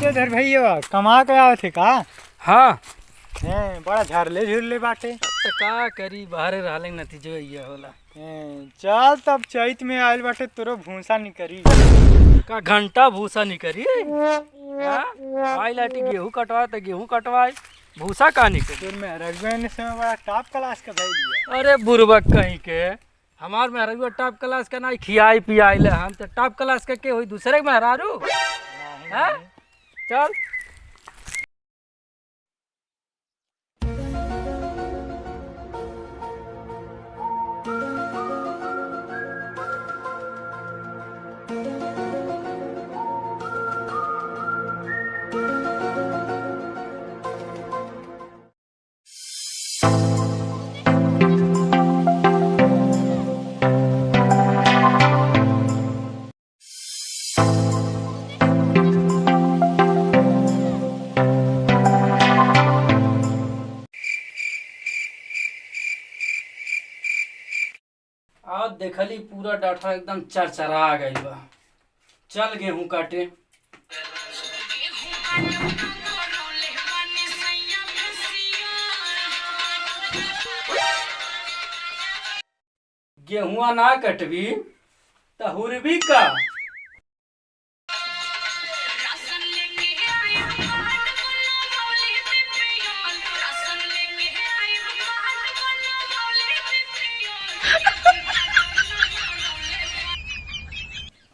गजोधर भैया कमा के आवे थे का? हाँ बड़ा झरले झुरले बाटे। तो का करी बाहर रहले नतीजो ये होला। चल तब चैत में आयल बाटे तोरो भूसा निकरी। का घंटा भूसा निकरी आई लाठी गेहूं कटवाए तो गेहूं कटवाए भूसा का निकरी। तोर में रघुआ ने समय बड़ा टॉप क्लास का भाई दिया। अरे बुरबक कहीं के हमार मेहरारू टॉप क्लास का नहीं खियाई पियाई ले हम तो टॉप क्लास के होई दूसरे के मेहरारू। हाँ? चल आज देखली पूरा डाठा एकदम चरचरा गई बा। चल गेहूं काटे। गेहुआ ना कटबी तो हुरबी का।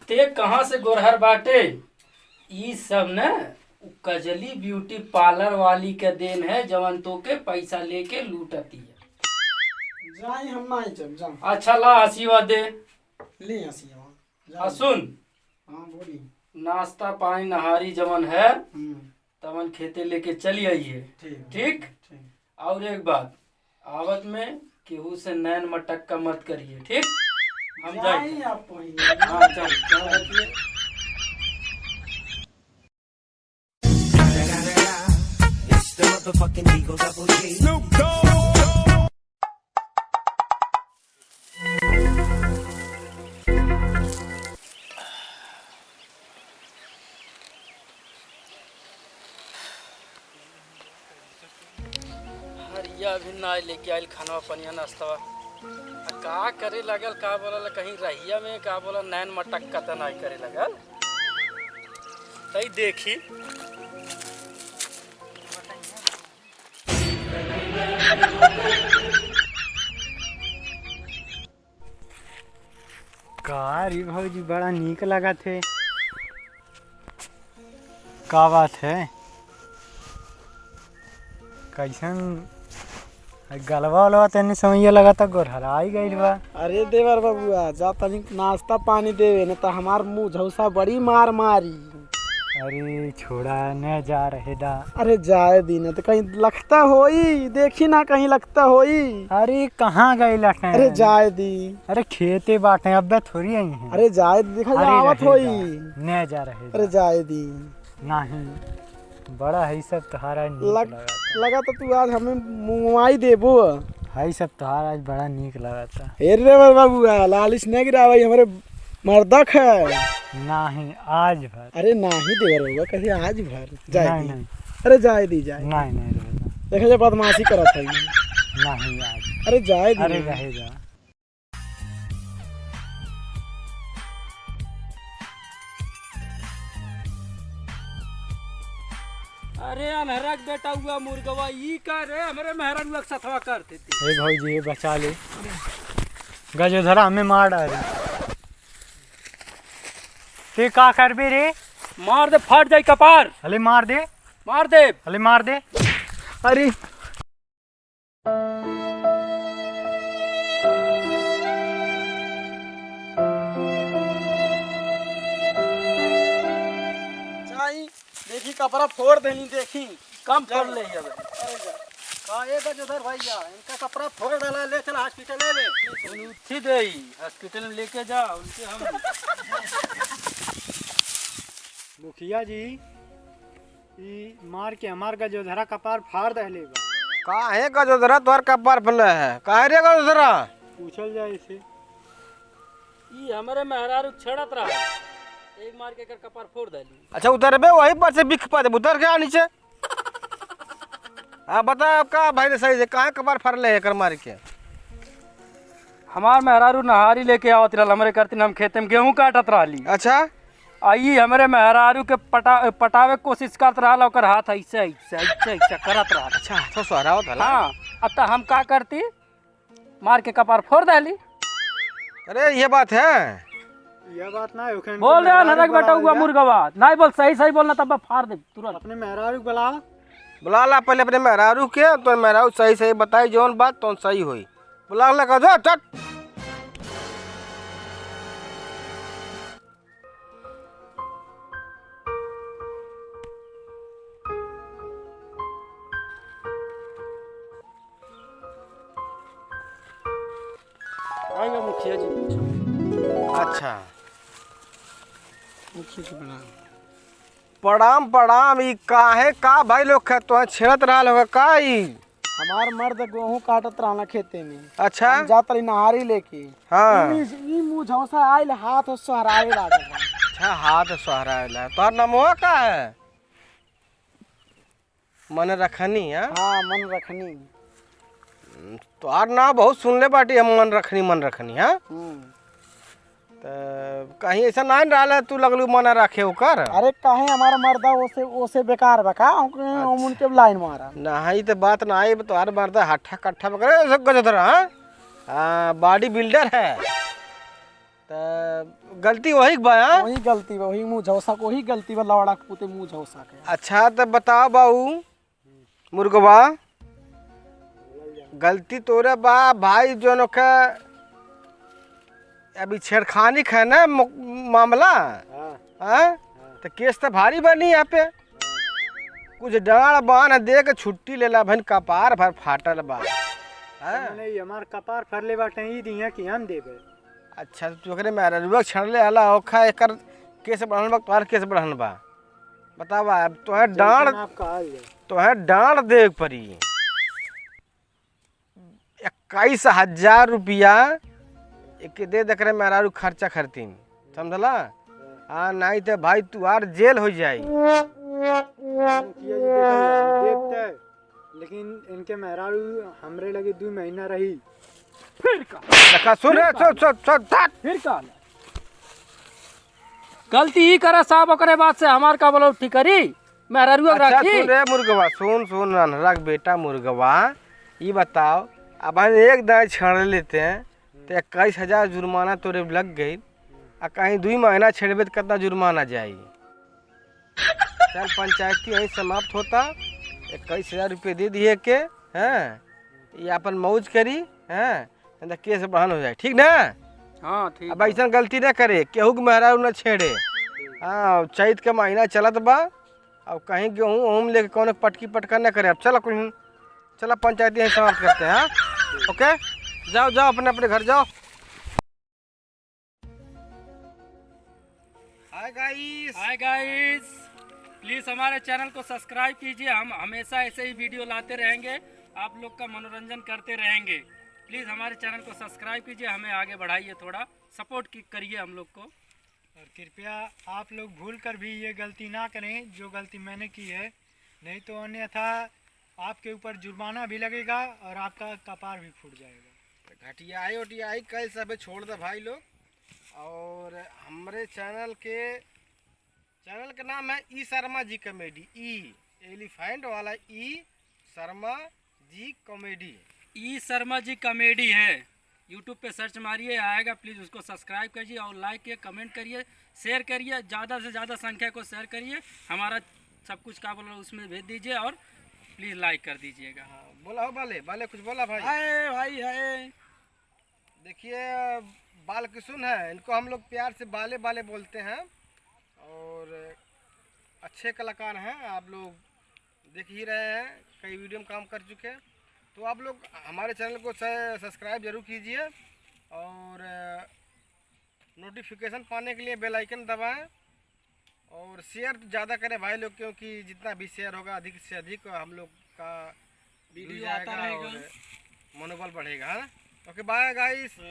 ते कहाँ से गोरहर बाटे? ई सब न कजली ब्यूटी पार्लर वाली के देन है जवन तो के पैसा लेके लूटती है। जाई हम नहीं जब जा। अच्छा ला हसीवा दे ले हसीवा। सुन हाँ बोली। नाश्ता पानी नहारी जवन है तवन खेते लेके चली आइए। ठीक। और एक बात आवत में केहू से नैन मटक्का मत करिए। ठीक हम जाए आप हाँ चल हरिया भी ना लेके आयल खाना पनिया नाश्ता का करे लगल। का बोला कहीं रहिया में का बोला नैन मटक्का तो नहीं करे लगल। तई देखी का रे भौजी बड़ा नीक लगा थे। का बात है? कैसन गलवा वलवा तेने समझिए लगा था गोरहरा ही गई बा। अरे देवर बबुआ जा तनी नाश्ता पानी देवे न तो हमार मुंह झौसा बड़ी मार मारी। अरे छोड़ा न जा रहे दा। अरे जाए दी न तो कहीं लगता होई देखी ना कहीं लगता होई। अरे कहाँ गए लटे? अरे जाए दी। अरे खेते बाटे अब थोड़ी आई हैं। अरे जाए दी देखा अरे आवत होई। न जा रहे अरे जाए दी। नहीं बड़ा है सब तुम्हारा नीक लगा तो तू आज हमें मुंगवाई देबो है सब तुम्हारा आज बड़ा नीक लगा था। अरे बबुआ लालिश नहीं गिरावाई हमारे मर्दक है। नहीं आज भर। अरे नहीं देवर बबुआ कहीं आज भर जाए नहीं दी। नहीं अरे जाए दी जाए। नहीं नहीं रहेगा। देखा जाए बदमाशी करत है। नहीं आज। अरे जाए दी। अरे रहेगा। अरे अनहरा के बेटा हुआ मुर्गवा ई कर हमारे मेहरारू के सथवा करते थे। ए भौजी ये बचा ले गजोधरा हमें मार डाले। ते का करबे रे? मार दे फट जाए कपार। अले मार दे मार दे। अले मार दे। अरे देखी कपड़ा फोड़ देनी देखी कम फोड़ ले जावे। का ये गजोधर भैया इनका कपड़ा फोड़ डाला ले चल हॉस्पिटल में। उठी दे हॉस्पिटल में लेके जा उनके हम। मुखिया जी ई मार के हमार गजोधरा कपार फाड़ दहले बा। का है गजोधरा तोर कपार फले है का रे गजोधरा? पूछल जाए इसे। ई हमारे मेहरारू छड़त रहा एक मार के कर कपार फोड़ डाली। अच्छा उतर बे वहीं पर से बिख पा दे उतर के आ नीचे। हाँ बता का भाई ने सही से कहाँ कपार फर ले कर मार के। हमार मेहरारू नहारी लेके आवत रहल हमरे करती हम खेते में गेहूं काटत रहली। अच्छा आई हमरे मेहरारू के पटावे के कोशिश करत रहल ओकर हाथ ऐसे ऐसे ऐसे ऐसे करत रहल। अच्छा तो सोहरा होता है। हाँ अब हम का करती मार के कपार फोड़ डाली। अरे ये बात है। यह बात ना है बोल रहे नरक बेटा हुआ मुर्गवा नहीं बोल सही सही बोलना तब फाड़ दे तुरंत। अपने मेहरारू बुला बुला ला पहले अपने मेहरारू के तो मेहरारू सही सही बताई जौन बात तो सही हुई। बुला ला का चट। आएगा मुखिया जी पूछो। अच्छा मुखिया जी बना प्रणाम प्रणाम। ई काहे का भाई लोग तो छेड़त रहा होगा का ई। हमार मर्द गेहूं काटत रहना खेते में। अच्छा हम जात रही नहारी लेके। हाँ ई मुंह झौसा आइल हाथ सोहराए लागल। अच्छा हाथ सोहरा तोहर नामवा का है। मन रखनी है। हाँ मन रखनी। तोहर नाम बहुत सुनले बाटी हम मन रखनी है। तो कहीं ऐसा नहीं रहा तू लगलू मन रखे ओकर। अरे काहे हमारा मर्दा ओसे ओसे बेकार बका उनके लाइन मारा नहीं तो बात ना आई तोहर मर्दा हट्ठा कट्ठा पकड़े गजरा। हाँ बॉडी बिल्डर है तो गलती वही बा। वही गलती बा वही मुंह झौसा को ही गलती बा लौड़ा के पुते मुंह झौसा के। अच्छा तो बताओ बाबू मुर्गवा गलती तोरे बा भाई जो का अभी छेड़खानी है ना मामला। हाँ तो केस तो भारी बनी यहाँ पे। कुछ डांड बान दे के छुट्टी लेला भन कपार भर फाटल बा। नहीं हमार कपार फरले बाटे ई दिया कि हम देबे। अच्छा तो तोकरे मेहरारूआ छड़ले हला ओखा एकर केस बढ़ल बा तोहर केस बढ़ल बा। बतावा अब तोहे डांड आप कहल जाए तोहे डांड दे पड़ी 21,000 रुपया एक दे देख रहे मेहरारू खर्चा करतीन समझला। हाँ नहीं तो भाई तू आर जेल हो जाई। मुखिया जी देखते लेकिन इनके मेहरारू हमरे लगे 2 महीना रही। फिर का देखा सुन फिर का गलती ही करे साहब ओकरे बाद से हमार का बोलो ठीक करी मेहरारू अच्छा रखी। सुन रे मुर्गवा सुन अनहरा के बेटा मुर्गवा ये बताओ अब हम एक दाएँ छड़ लेते हैं तो 21,000 जुर्माना तोरे लग गई आ कहीं 2 महीना छेड़बे तो कितना जुर्माना जाई। चल पंचायती यहीं समाप्त होता 21,000 रुपये दे दिए के। हैं ये अपन मौज करी हैं तो केस बढ़ान हो जाए ठीक ना। हाँ ठीक अब ऐसा गलती ना करे केहू के मेहरारू न छेड़े। हाँ चैत के महीना चलत बा अब कहीं गेहूँ ओम लेके कौन पटकी पटका न करे। अब चलो कहीं चलो पंचायती यहीं समाप्त करते हैं। हाँ ओके जाओ जाओ अपने अपने घर जाओ। हाय गाइस प्लीज़ हमारे चैनल को सब्सक्राइब कीजिए। हम हमेशा ऐसे ही वीडियो लाते रहेंगे आप लोग का मनोरंजन करते रहेंगे। प्लीज़ हमारे चैनल को सब्सक्राइब कीजिए हमें आगे बढ़ाइए थोड़ा सपोर्ट करिए हम लोग को। और कृपया आप लोग भूल कर भी ये गलती ना करें जो गलती मैंने की है नहीं तो अन्यथा आपके ऊपर जुर्माना भी लगेगा और आपका कपार भी फूट जाएगा। घटियाई उटियाई कल सब छोड़ दे भाई लोग। और हमारे चैनल का नाम है ई शर्मा जी कॉमेडी। ई एलिफेंट वाला ई शर्मा जी कॉमेडी। ई शर्मा जी कॉमेडी है यूट्यूब पे सर्च मारिए आएगा। प्लीज़ उसको सब्सक्राइब करिए और लाइक किए कमेंट करिए शेयर करिए ज़्यादा से ज़्यादा संख्या को शेयर करिए। हमारा सब कुछ का बोला उसमें भेज दीजिए और प्लीज़ लाइक कर दीजिएगा। बोला हो बाले कुछ बोला भाई। हाय भाई हाय देखिए बाल किशुन है इनको हम लोग प्यार से बाले बाले बोलते हैं और अच्छे कलाकार हैं। आप लोग देख ही रहे हैं कई वीडियो में काम कर चुके हैं तो आप लोग हमारे चैनल को सब्सक्राइब जरूर कीजिए और नोटिफिकेशन पाने के लिए बेल आइकन दबाएं और शेयर ज़्यादा करें भाई लोग क्योंकि जितना भी शेयर होगा अधिक से अधिक हम लोग का वीडियो आता रहेगा और मनोबल बढ़ेगा। Okay bye guys.